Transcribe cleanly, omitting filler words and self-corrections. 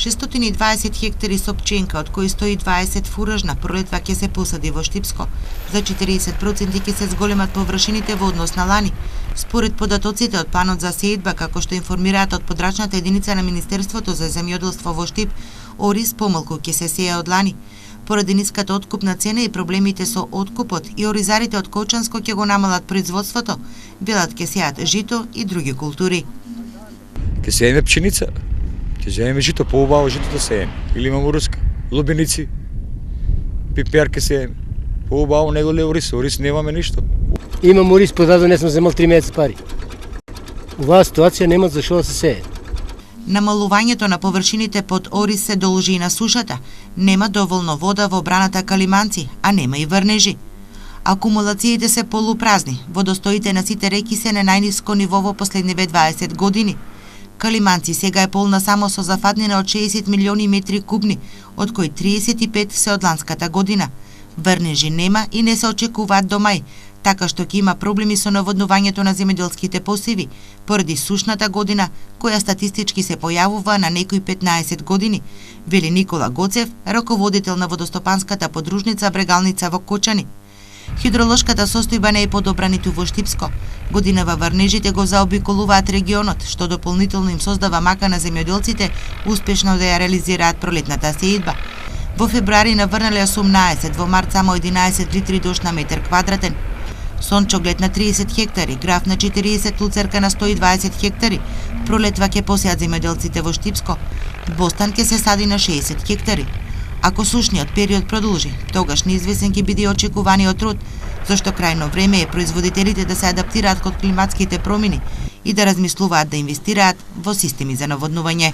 620 хектари со пченка, од кои 120 фуражна, пролетва ќе се посади во Штипско. За 40% ќе се зголемат површините во однос на лани. Според податоците од планот за сеидба, како што информираат од подрачната единица на Министерството за земјоделство во Штип, ориз помалку ќе се сеја од лани. Поради ниската откупна цена и проблемите со откупот и оризарите од Кочанско ќе го намалат производството, велат ќе сеат жито и други култури. Ќе сееме пшеница, ќе земеме жито, поубаво жито да сееме. Или имамо руска, лубеници, пипер ќе сееме. Поубаво него ли ориз немаме ништо. Имам ориз, позаду не сме земал 3 месеца пари. Оваа ситуација нема за што да се сее. Намалувањето на површините под ориз се должи и на сушата. Нема доволно вода во браната Калиманци, а нема и врнежи. Акумулациите се полупразни, водостоите на сите реки се на најниско ниво во последниве 20 години. Калиманци сега е полна само со зафатнина од 60 милиони метри кубни, од кои 35 се од ланската година. Врнежи нема и не се очекуваат до мај, така што ќе има проблеми со наводнувањето на земјоделските посеви, поради сушната година, која статистички се појавува на некои 15 години, вели Никола Гоцев, раководител на водостопанската подружница Брегалница во Кочани. Хидролошката состојба не е подобра ниту во Штипско. Годинава врнежите го заобиколуваат регионот, што дополнително им создава мака на земјоделците успешно да ја реализираат пролетната сеидба. Во февруари наврнале 18, во март само 11 литри дожд на метар квадратен. Сончоглед на 30 хектари, граф на 40, луцерка на 120 хектари. Пролетва ќе посеат земјоделците во Штипско. Бостан ќе се сади на 60 хектари. Ако сушниот период продолжи, тогаш неизвестен ќе биде очекуваниот род, зашто крајно време е производителите да се адаптираат кон климатските промени и да размислуваат да инвестираат во системи за наводнување.